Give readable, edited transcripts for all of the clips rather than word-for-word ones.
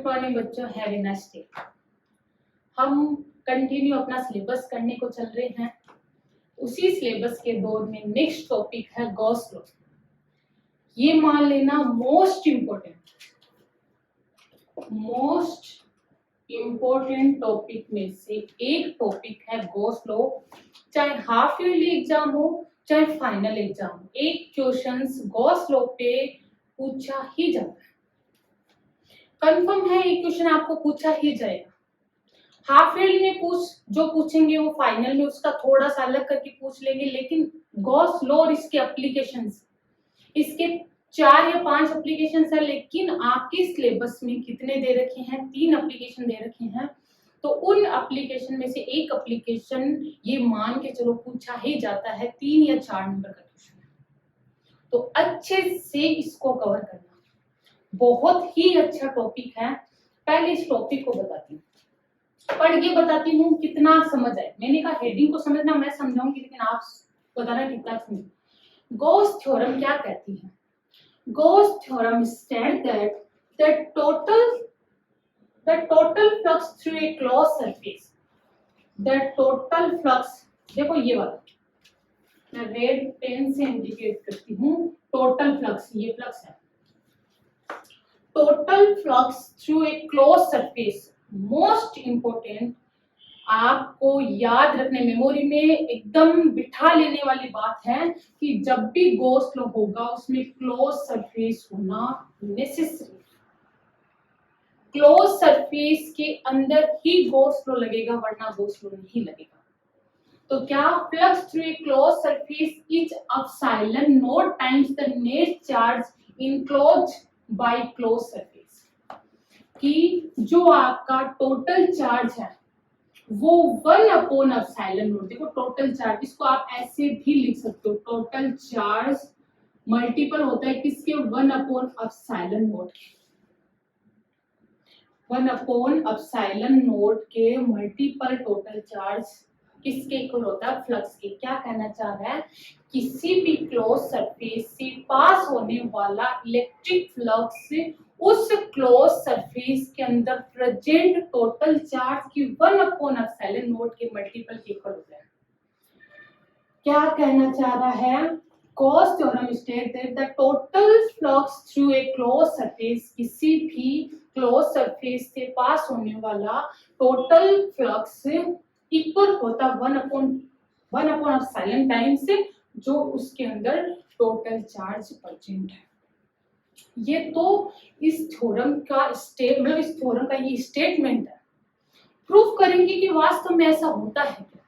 Good morning बच्चों, have a nice day. हम continue अपना सिलेबस करने को चल रहे हैं। उसी सिलेबस के दौर में नेक्स्ट टॉपिक है गॉस लॉ। ये मान लेना मोस्ट इम्पोर्टेंट टॉपिक में से एक टॉपिक है गॉस लॉ। चाहे हाफ ईयरली एग्जाम हो चाहे फाइनल एग्जाम हो, एक क्वेश्चंस गॉस लॉ पे पूछा ही जाता है। कंफर्म है एक क्वेश्चन आपको पूछा ही जाएगा। हाफ ईयरली में जो पूछेंगे वो फाइनल में उसका थोड़ा सा अलग करके पूछ लेंगे, लेकिन गॉस लॉ और इसके एप्लीकेशंस, इसके 4 या 5 एप्लीकेशन है, लेकिन आपके सिलेबस में कितने दे रखे हैं? 3 एप्लीकेशन दे रखे हैं। तो उन एप्लीकेशन में से एक एप्लीकेशन ये मान के चलो पूछा ही जाता है 3 या 4 नंबर का क्वेश्चन। तो अच्छे से इसको कवर करना, बहुत ही अच्छा टॉपिक है। पहले इस टॉपिक को बताती हूँ, पढ़ के बताती हूँ कितना समझ आए। मैंने कहा हेडिंग को समझना मैं समझाऊंगी, लेकिन आप बताना कितना समझ। गॉस थ्योरम क्या कहती है? Gauss theorem state that the total flux through a closed surface, the total flux, देखो ये वाला मैं रेड पेन से इंडिकेट करती हूँ। टोटल फ्लक्स, ये फ्लक्स है। Total flux through a close surface, most important, आपको याद रखने, मेमोरी में एकदम बिठा लेने वाली बात है कि जब भी गॉस लॉ होगा उसमें क्लोज सरफेस होना नेसेसरी। क्लोज सरफेस के अंदर ही गॉस लॉ लगेगा, वरना गॉस लॉ नहीं लगेगा। तो क्या flux through a close surface is epsilon not times the net charge enclose by close surface, कि जो आपका टोटल चार्ज है वो 1 एप्सिलॉन नॉट, देखो टोटल चार्ज, इसको आप ऐसे भी लिख सकते हो, टोटल चार्ज मल्टीपल होता है किसके? 1 एप्सिलॉन नॉट के। 1 एप्सिलॉन नॉट के मल्टीपल टोटल चार्ज किसके इक्वल होता है? फ्लक्स के। क्या कहना चाह रहा है? किसी भी क्लोज सरफेस से पास होने वाला इलेक्ट्रिक फ्लक्स उस क्लोज सरफेस के अंदर प्रेजेंट टोटल चार्ज की 1 एप्सिलॉन नॉट के मल्टीपल के इक्वल होता है। क्या कहना चाह रहा है? Gauss theorem state that the total flux through a close surface, किसी भी क्लोज सरफेस से पास होने वाला टोटल फ्लक्स इक्वल होता 1 एप्सिलॉन टाइम्स जो उसके अंदर टोटल चार्ज प्रेजेंट है। ये तो इस थ्योरम का मतलब इस थ्योरम का ये स्टेटमेंट है। प्रूफ करेंगे कि वास्तव में ऐसा होता है क्या।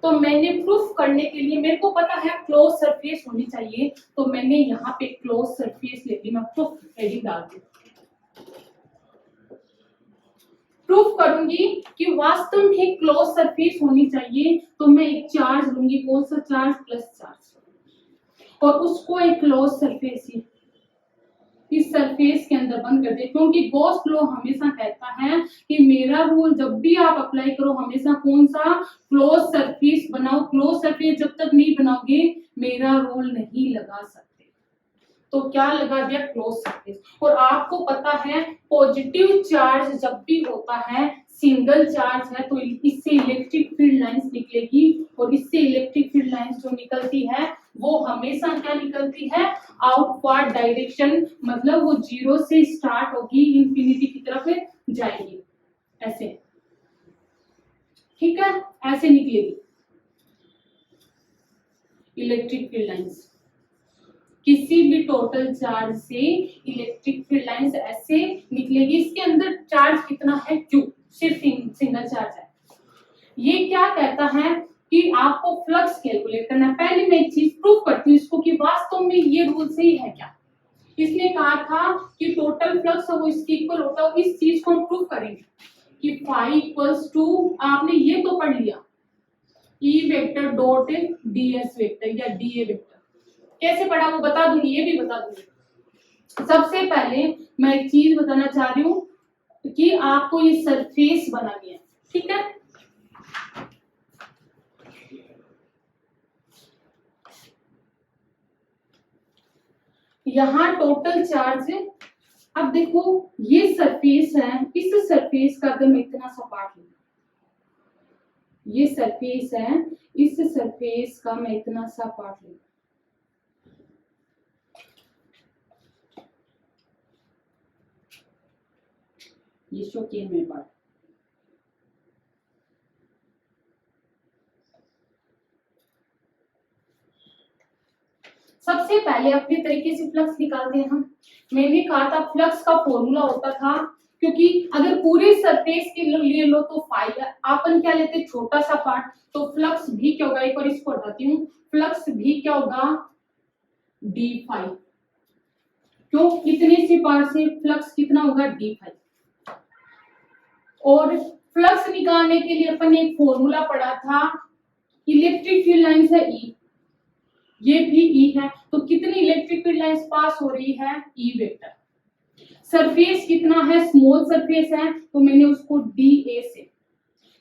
तो मैंने प्रूफ करने के लिए, मेरे को पता है क्लोज सरफेस होनी चाहिए, तो मैंने यहाँ पे क्लोज सरफेस ले ली। मैं प्रूफ हेडिंग डाल दी, प्रूफ करूंगी कि वास्तव में क्लोज सरफेस होनी चाहिए। तो मैं एक चार्ज लूंगी, कौन सा चार्ज? प्लस चार्ज, और उसको एक क्लोज सरफेस इस सरफेस के अंदर बंद कर दे। क्योंकि गॉस लॉ हमेशा कहता है कि मेरा रूल जब भी आप अप्लाई करो हमेशा कौन सा? क्लोज सरफेस बनाओ। क्लोज सरफेस जब तक नहीं बनाओगे मेरा रूल नहीं लगा सकते। तो क्या लगा दिया? Close surface. और आपको पता है पॉजिटिव चार्ज जब भी होता है, सिंगल चार्ज है, तो इससे इलेक्ट्रिक फील्ड लाइंस निकलेगी, और इससे इलेक्ट्रिक फील्ड लाइंस जो निकलती है वो हमेशा क्या निकलती है? आउटवर्ड डायरेक्शन, मतलब वो 0 से स्टार्ट होगी, इंफिनिटी की तरफ जाएगी, ऐसे। ठीक है, ऐसे निकलेगी इलेक्ट्रिक फील्ड लाइंस। किसी भी टोटल चार्ज से इलेक्ट्रिक फील्ड लाइंस ऐसे निकलेगी। इसके अंदर चार्ज कितना है? Q, सिर्फ सिंगल चार्ज है। ये क्या कहता है कि आपको फ्लक्स कैलकुलेट करना है। पहले मैं एक चीज प्रूफ करती हूँ इसको कि वास्तव में ये रूल सही है क्या। इसने कहा था कि टोटल फ्लक्स वो इसके इक्वल होता है। इस चीज को हम प्रूफ करेंगे कि फाई इक्वल्स टू, आपने ये तो पढ़ लिया, E vector dot ds vector या dA वेक्टर। कैसे पढ़ा वो बता दूंगी, ये भी बता दूंगी। सबसे पहले मैं एक चीज बताना चाह रही हूँ कि आपको ये सरफेस बनानी है, ठीक है। यहाँ टोटल चार्ज अब देखो ये सरफेस है, इस सरफेस का अगर मैं इतना सा पार्ट लूं, ये सरफेस है, इस सरफेस का मैं इतना सा पार्ट लूं, ये शो किए मेरे पार्ट, सबसे पहले अपने तरीके से फ्लक्स निकालते हैं हम। मैंने कहा था फ्लक्स का फॉर्मूला होता था, क्योंकि अगर पूरे सरफेस के लिए लो तो फाई, अपन क्या लेते छोटा सा पार्ट, तो फ्लक्स भी क्या होगा, एक बार इसको हटाती हूँ, फ्लक्स भी क्या होगा डी फाई। क्यों, इतने से पार्ट से फ्लक्स कितना होगा डी फाई। और फ्लक्स निकालने के लिए अपन ने एक फॉर्मूला पढ़ा था, इलेक्ट्रिक फील्ड लाइंस है ई, ये भी ई है, तो कितनी इलेक्ट्रिक फील्ड लाइंस पास हो रही है, ई वेक्टर। सरफेस कितना है, स्मॉल सरफेस है, तो मैंने उसको डी ए से,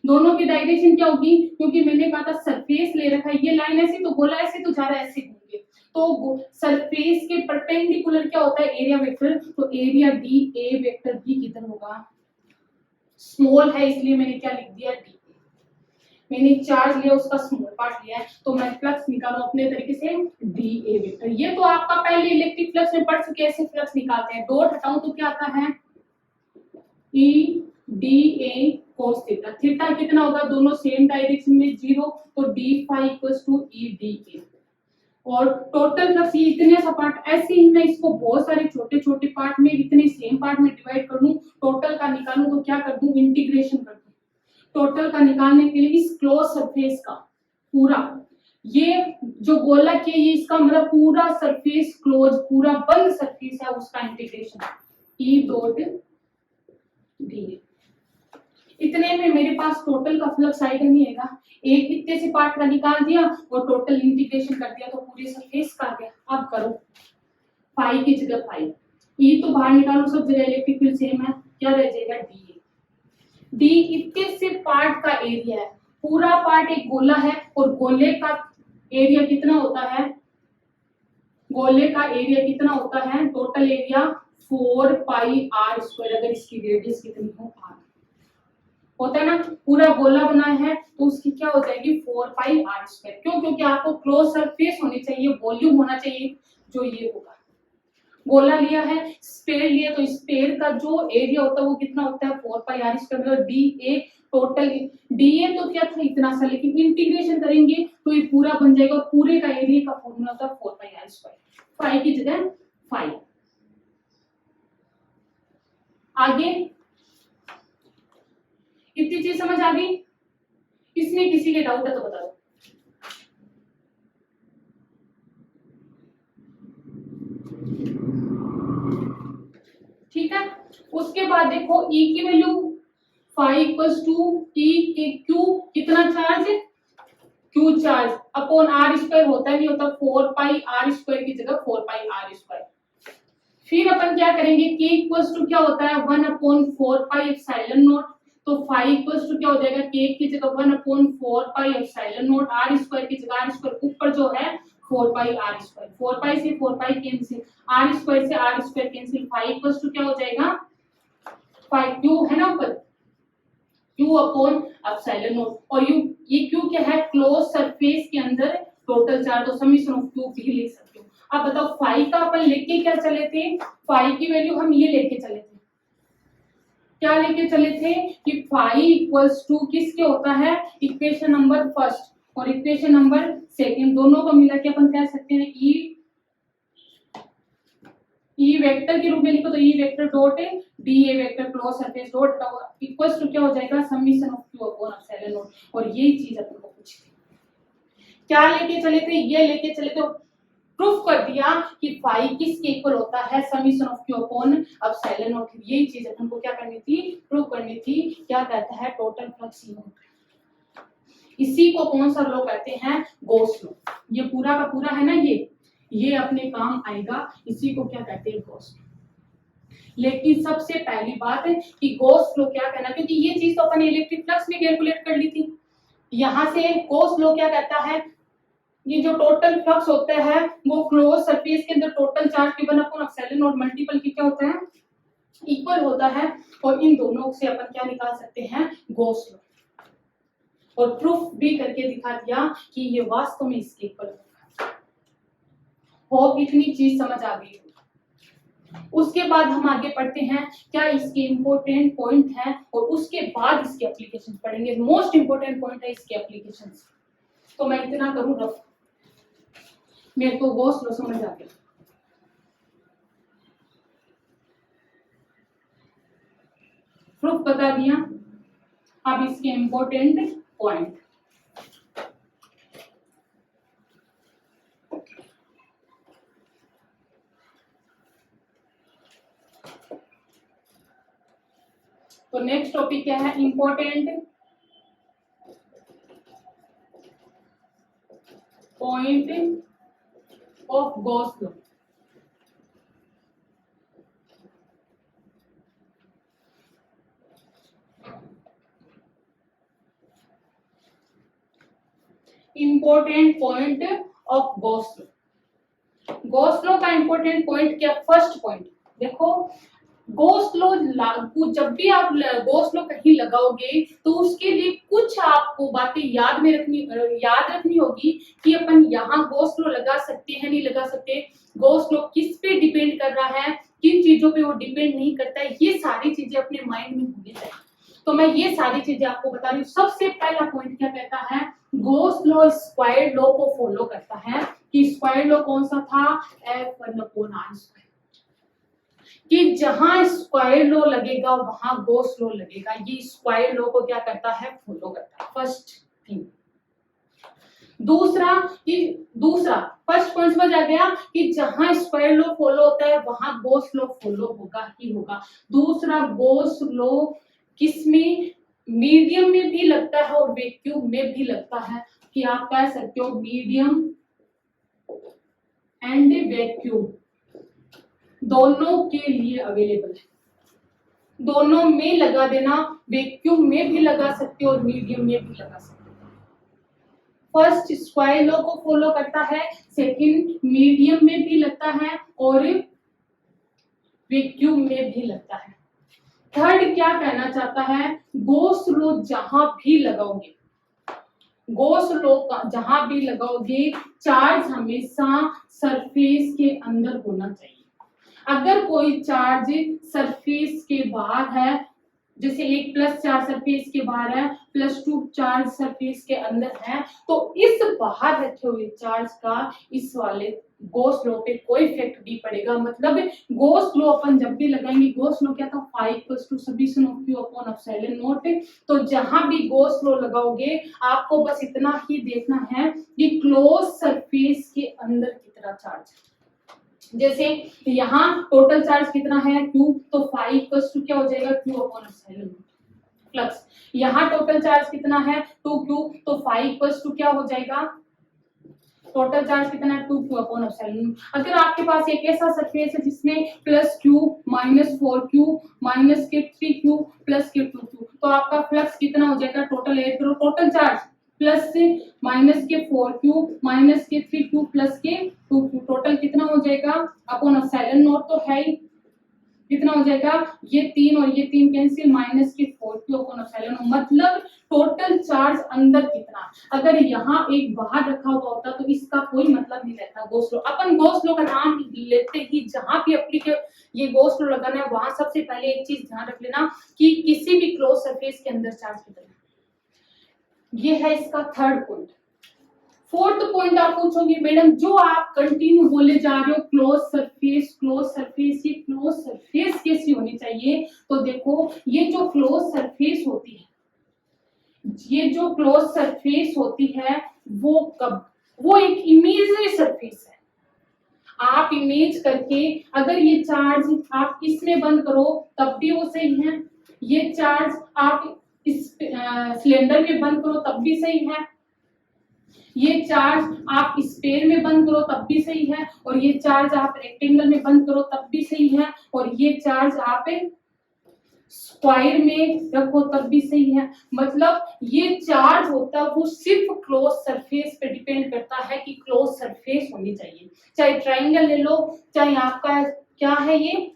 दोनों की डायरेक्शन क्या होगी, क्योंकि मैंने कहा था सरफेस ले रखा है, ये लाइन ऐसे तो गोला ऐसे तो जा रहा है, ऐसे घूमेंगे, तो सरफेस के परपेंडिकुलर क्या होता है, एरिया वेक्टर, तो एरिया डी ए वेक्टर भी कितना होगा, स्मॉल है, इसलिए मैंने क्या लिख दिया डी। मैंने चार्ज लिया, उसका स्मॉल पार्ट लिया है, तो मैं फ्लक्स निकालू अपने तरीके से डी ए वेक्टर। ये तो आपका पहले इलेक्ट्रिक फ्लक्स में पढ़ चुके, ऐसे फ्लक्स निकालते हैं, डॉट हटाऊं तो क्या आता है, E D A cos theta, theta कितना होगा, दोनों सेम डायरेक्शन में 0, तो D phi equals to E D A. और टोटल फ्लक्स ये इतने सा पार्ट, ऐसे ही मैं इसको बहुत सारे छोटे छोटे पार्ट में इतने सेम पार्ट में डिवाइड कर दूं, टोटल का निकालूं तो क्या कर दूं, इंटीग्रेशन कर दूं। टोटल का निकालने के लिए इस क्लोज सरफेस का पूरा, ये जो गोलक है ये इसका मतलब पूरा सरफेस क्लोज, पूरा बंद सरफेस है, उसका इंटीग्रेशन ई डॉट डी। इतने में मेरे पास टोटल का फ्लक्स आएगा नहीं आएगा, एक इतने से पार्ट का निकाल दिया और टोटल इंटीग्रेशन कर दिया तो पूरे सरफेस का आ गया। अब करो फाई की जगह फाई, ई तो बाहर निकालो, सब जगह इलेक्ट्रिक फील्ड सेम है, क्या रह जाएगा डी। डी इतने से पार्ट का एरिया है, पूरा पार्ट एक गोला है, और गोले का एरिया कितना होता है, गोले का एरिया कितना होता है, total area 4 pi r square, अगर इसकी रेडियस कितनी हो आर होता है ना, पूरा गोला बनाया है तो उसकी क्या हो जाएगी 4 पाई आर स्क्वायर। क्यों, क्योंकि आपको क्लोज सरफेस होनी चाहिए, वॉल्यूम होना चाहिए, जो ये होगा। गोला लिया है, स्पेयर लिया, तो स्पेयर का जो एरिया होता है वो कितना होता है 4 पाई आर स्क्वायर, मतलब D A total. D A तो क्या था इतना सा, लेकिन इंटीग्रेशन करेंगे तो ये पूरा बन जाएगा, और पूरे का एरिया का फॉर्मूला होता है 4 पाई आर स्क्वायर, फाई की जगह फाई। आगे इतनी चीज समझ आ गई, इसमें किसी के डाउट है तो बता दो। ठीक है, उसके बाद देखो E की value phi equals to E के क्यू, कितना चार्ज है, Q charge upon r square, होता नहीं होता 4 पाई आर स्क्वायर की जगह 4 पाई आर स्क्वायर। फिर अपन क्या करेंगे, K इक्वल्स टू क्या होता है 1 अपॉन 4 पाई एप्सिलॉन नॉट, तो फाई इक्वल्स टू क्या हो जाएगा, K की जगह 1 upon 4 pi epsilon naught, r square की जगह आर स्क्वायर, ऊपर जो है 4 पाई आर स्क्वायर, 4 पाई से 4 पाई कैंसिल, आर स्क्वायर से r square cancel, phi equals to क्या हो जाएगा, फाई क्यू है ना ऊपर, क्यू अपॉन एप्सिलॉन नॉट, और यू ये क्यू क्या है, क्लोज सरफेस के अंदर टोटल चार्ज, तो समीशन ऑफ क्यू भी लिख सकते हो। अब बताओ फाई का अपन लेके क्या चले थे, फाई की वैल्यू हम ये लेके चले थे, क्या लेके चले थे कि फाई इक्वल्स टू किसके होता है, इक्वेशन नंबर फर्स्ट और इक्वेशन नंबर सेकंड, दोनों को मिला के अपन कह सकते हैं ई वेक्टर के रूप में लिखो, तो E vector dot D A vector close surface dot equals to क्या हो जाएगा, summation of Q upon epsilon naught. और यही चीज अपन को पूछी थी, क्या लेके चले थे, ये लेके चले थे, प्रूफ कर दिया कि फाई किसके इक्वल होता है, summation of Q upon epsilon not. यही चीज अपन को क्या करनी थी, प्रूफ करनी थी। क्या कहता है, टोटल फ्लक्स ये होता है, इसी को कौन सा लॉ कहते हैं, गॉस लॉ। ये पूरा का पूरा है ना, ये अपने काम आएगा, इसी को क्या कहते हैं, गॉस लॉ। लेकिन सबसे पहली बात है कि गॉस लॉ क्या कहना, क्योंकि ये चीज तो अपन इलेक्ट्रिक फ्लक्स में कैलकुलेट कर ली थी, यहां से गॉस लॉ क्या कहता है, ये जो टोटल फ्लक्स होता है वो क्लोज सरफेस के अंदर total charge given upon epsilon not multiple की क्या होता है इक्वल होता है, और इन दोनों से अपन क्या निकाल सकते हैं, गॉस लॉ, और प्रूफ भी करके दिखा दिया कि ये वास्तव में इसके इक्वल होगा। होप इतनी चीज समझ आ गई। उसके बाद हम आगे पढ़ते हैं क्या इसके इंपॉर्टेंट पॉइंट है, और उसके बाद इसके एप्लीकेशन पढ़ेंगे। मोस्ट इंपॉर्टेंट पॉइंट है इसके एप्लीकेशन। तो मैं इतना करूं रफ, मेरे को गॉस लॉ समझ आ गया। प्रूफ बता दिया, अब इसके इंपॉर्टेंट पॉइंट। तो नेक्स्ट टॉपिक क्या है, important point of Gauss law. Important point of Gauss law. Gauss law का इंपॉर्टेंट पॉइंट क्या, फर्स्ट पॉइंट देखो, गॉस लॉ लागू, जब भी आप गॉस लॉ कहीं लगाओगे तो उसके लिए कुछ आपको बातें याद रखनी होगी कि अपन यहाँ गॉस लॉ लगा सकते हैं नहीं लगा सकते, गॉस लॉ किस पे डिपेंड कर रहा है, किन चीजों पे वो डिपेंड नहीं करता है, ये सारी चीजें अपने माइंड में होनी चाहिए। तो मैं ये सारी चीजें आपको बता रही हूँ। सबसे पहला पॉइंट क्या कहता है, गॉस लॉ स्क्वायर्ड लॉ को फॉलो करता है, कि स्क्वायर्ड लॉ कौन सा था, F1/r², कि जहां स्क्वायर लॉ लगेगा वहां गॉस लॉ लगेगा। ये स्क्वायर लॉ को क्या करता है, फॉलो करता है, फर्स्ट थिंग। दूसरा फर्स्ट पॉइंट समझ आ गया कि जहां स्क्वायर लॉ फॉलो होता है वहां गॉस लॉ फॉलो होगा ही होगा। दूसरा, गॉस लॉ किसमें, मीडियम में भी लगता है और वैक्यूम में भी लगता है, कि आप कह सकते हो मीडियम एंड वैक्यूम दोनों के लिए अवेलेबल है, दोनों में लगा देना, वैक्यूम में भी लगा सकते हो और मीडियम में भी लगा सकते हो। फर्स्ट स्क्वायर लॉ को फॉलो करता है, सेकंड मीडियम में भी लगता है और वैक्यूम में भी लगता है। थर्ड क्या कहना चाहता है, गॉस लॉ जहां भी लगाओगे, गॉस लॉ जहां भी लगाओगे, चार्ज हमेशा सरफेस के अंदर होना चाहिए। अगर कोई चार्ज सरफेस के बाहर है, जैसे एक प्लस चार्ज सरफेस के बाहर है, +2 चार्ज सरफेस के अंदर है, तो इस बाहर रखे हुए चार्ज का इस वाले गॉस लॉ पे कोई इफेक्ट नहीं पड़ेगा। मतलब गॉस लॉ अपन जब भी लगाएंगे, गॉस लॉ क्या था, φ=σ Q/ε0। तो जहां भी गॉस लॉ लगाओगे आपको बस इतना ही देखना है कि क्लोज सरफेस के अंदर कितना चार्ज है। जैसे यहाँ टोटल चार्ज कितना है, Q, तो φ क्या हो जाएगा, Q/ε0 फ्लक्स। यहाँ टोटल चार्ज कितना है, 2Q, तो φ क्या हो जाएगा, टोटल चार्ज कितना है, 2Q/ε0। अगर आपके पास एक ऐसा सरफेस है जिसमें +Q, -4Q, -3Q, +2Q, तो आपका फ्लक्स कितना हो जाएगा, टोटल एड करो, total charge +4Q, -3Q, +2Q, total कितना हो जाएगा, /ε0 तो है ही, कितना हो जाएगा, ये 3 और ये 3 कैंसिल, -4Q/ε0। मतलब टोटल चार्ज अंदर कितना, अगर यहाँ एक बाहर रखा हुआ होता तो इसका कोई मतलब नहीं रहता। गॉस लॉ, अपन गॉस लॉ का नाम लेते ही जहां भी ये गॉस लॉ लगाना है वहां सबसे पहले एक चीज ध्यान रख लेना कि किसी भी क्लोज सरफेस के अंदर चार्ज कितना है। ये है इसका थर्ड पॉइंट। फोर्थ पॉइंट आप पूछोगे मैडम जो आप कंटिन्यू बोले जा रहे हो, क्लोज सरफेस, ये क्लोज सरफेस कैसी होनी चाहिए, तो देखो ये जो क्लोज सरफेस होती है, ये जो क्लोज सरफेस होती है वो एक इमेजिनरी सरफेस है। आप इमेज करके अगर ये चार्ज आप इसमें बंद करो तब भी वो सही है, ये चार्ज आप इस सिलेंडर में बंद करो तब भी सही है, ये चार्ज आप स्फीयर में बंद करो तब भी सही है, और ये चार्ज आप रेक्टेंगल में बंद करो तब भी सही है, और ये चार्ज आप स्क्वायर में रखो तब भी सही है। मतलब ये चार्ज होता है वो सिर्फ क्लोज सरफेस पे डिपेंड करता है कि क्लोज सरफेस होनी चाहिए, चाहे ट्रायंगल ले लो, चाहे आपका क्या है ये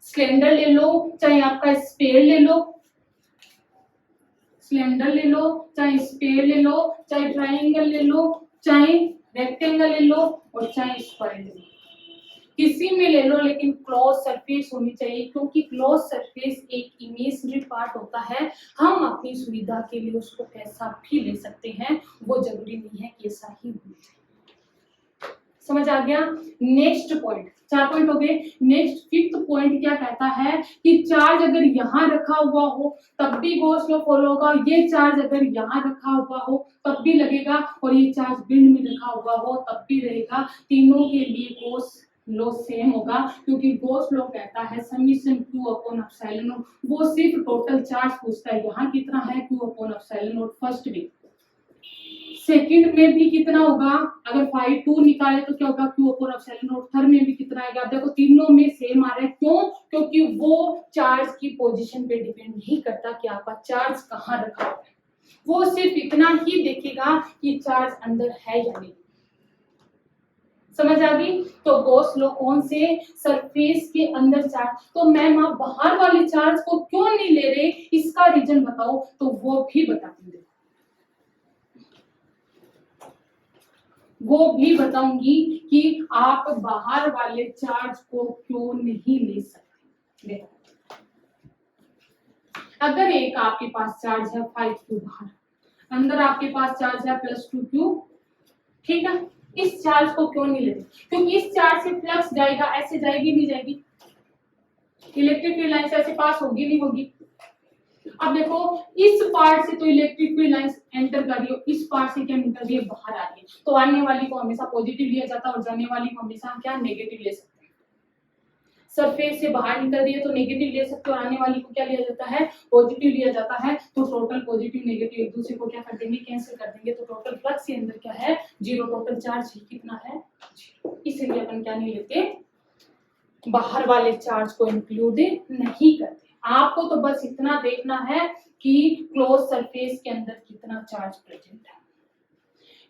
सिलेंडर ले लो, चाहे आपका स्पेयर ले लो, सिलेंडर ले लो, चाहे स्पेयर ले लो, चाहे ट्रायंगल ले लो, चाहे रेक्टेंगल ले लो और चाहे स्क्वायर ले लो, किसी में ले लो, लेकिन क्लोज सरफेस होनी चाहिए, क्योंकि क्लोज सरफेस एक इमेजिनरी पार्ट होता है। हम अपनी सुविधा के लिए उसको कैसा भी ले सकते हैं, वो जरूरी नहीं है कि ऐसा ही हो। समझ आ गया? नेक्स्ट पॉइंट, 4 पॉइंट हो गए। नेक्स्ट 5th पॉइंट क्या कहता है कि चार्ज अगर यहाँ रखा हुआ हो तब भी गॉस लॉ फॉलो होगा, ये चार्ज अगर यहाँ रखा हुआ हो तब भी लगेगा, और ये चार्ज बिंड में रखा हुआ हो तब भी रहेगा। तीनों के लिए गॉस लॉ सेम होगा, क्योंकि गॉस लॉ कहता है summation Q upon epsilon not, वो सिर्फ टोटल चार्ज पूछता है, यहाँ कितना है Q upon epsilon not first में। सेकंड में भी कितना होगा, अगर 5 निकाले तो क्या होगा Q upon epsilon not, third में भी कितना आएगा। देखो तीनों में सेम आ रहा है, क्यों? क्योंकि वो चार्ज की पोजीशन पे डिपेंड नहीं करता कि आपका चार्ज कहाँ रखा हुआ है, वो सिर्फ इतना ही देखेगा कि चार्ज अंदर है या नहीं। समझ आ गई? तो गॉस लॉ कौन से सरफेस के अंदर चार्ज, तो मैम आप बाहर वाले चार्ज को क्यों नहीं ले रहे, इसका रीजन बताओ, तो वो भी बताऊंगी, वो भी बताऊंगी कि आप बाहर वाले चार्ज को क्यों नहीं ले सकते। देखो अगर एक आपके पास चार्ज है 5Q बाहर, अंदर आपके पास चार्ज है +2Q, ठीक है, इस चार्ज को क्यों नहीं लेते? क्योंकि इस चार्ज से फ्लक्स जाएगा, ऐसे जाएगी नहीं जाएगी, इलेक्ट्रिक फील्ड लाइन ऐसे पास होगी नहीं होगी। अब देखो इस पार्ट से तो इलेक्ट्रिक फील्ड लाइन एंटर कर रही हो, इस पार्ट से क्या निकल रही है, बाहर आ रही है, तो आने वाली को हमेशा पॉजिटिव लिया जाता है और जाने वाली को हमेशा क्या नेगेटिव ले सकते हैं। सरफेस से बाहर निकल रही है तो नेगेटिव ले सकते हो, और आने वाली को क्या लिया जाता है, पॉजिटिव लिया जाता है। तो टोटल पॉजिटिव नेगेटिव एक दूसरे को क्या कर देंगे, कैंसिल कर देंगे, तो टोटल फ्लक्स के अंदर क्या है, 0, टोटल चार्ज कितना है, 0। इसलिए अपन क्या नहीं लेते, बाहर वाले चार्ज को इंक्लूड नहीं करते। आपको तो बस इतना देखना है कि क्लोज सरफेस के अंदर कितना चार्ज प्रेजेंट है।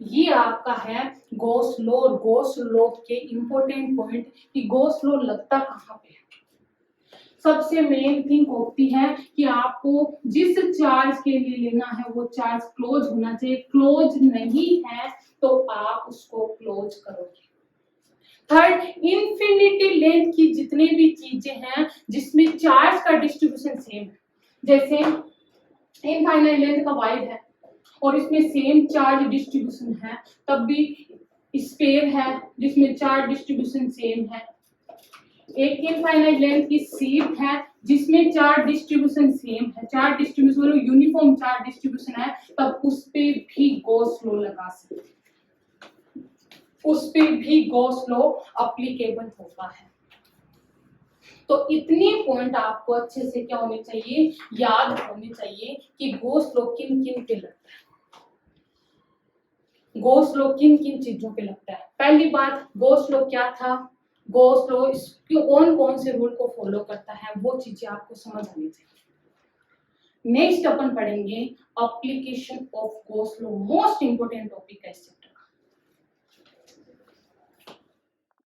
ये आपका है गॉस लॉ, और गॉस लॉ के इंपॉर्टेंट पॉइंट कि गॉस लॉ लगता कहाँ पे है। सबसे मेन थिंग होती है कि आपको जिस चार्ज के लिए लेना है वो चार्ज क्लोज होना चाहिए, क्लोज नहीं है तो आप उसको क्लोज करोगे। थर्ड, इंफिनिटी लेंथ की जितनी भी चीजें हैं जिसमें चार्ज का डिस्ट्रीब्यूशन सेम है, जैसे इनफाइनाइट लेंथ का वाइड है और इसमें सेम चार्ज डिस्ट्रीब्यूशन है, तब भी स्पेयर है जिसमें चार्ज डिस्ट्रीब्यूशन सेम है। एक इनफाइनाइट लेंथ की शीट है जिसमें चार्ज डिस्ट्रीब्यूशन सेम है, charge distribution uniform charge distribution है, तब उस पे भी गॉस लॉ लगा सकते हैं, उस पे भी गॉस लॉ अप्लीकेबल होता है। तो इतनी पॉइंट आपको अच्छे से क्या होने चाहिए, याद होने चाहिए कि गॉस लॉ किन किन पे लगता है, गॉस लॉ किन किन चीजों पे लगता है। पहली बात, गॉस लॉ क्या था, गॉस लॉ कौन कौन से रूल को फॉलो करता है, वो चीजें आपको समझ आनी चाहिए। नेक्स्ट अपन पढ़ेंगे application of Gauss law, most important topic है इस चैप्टर।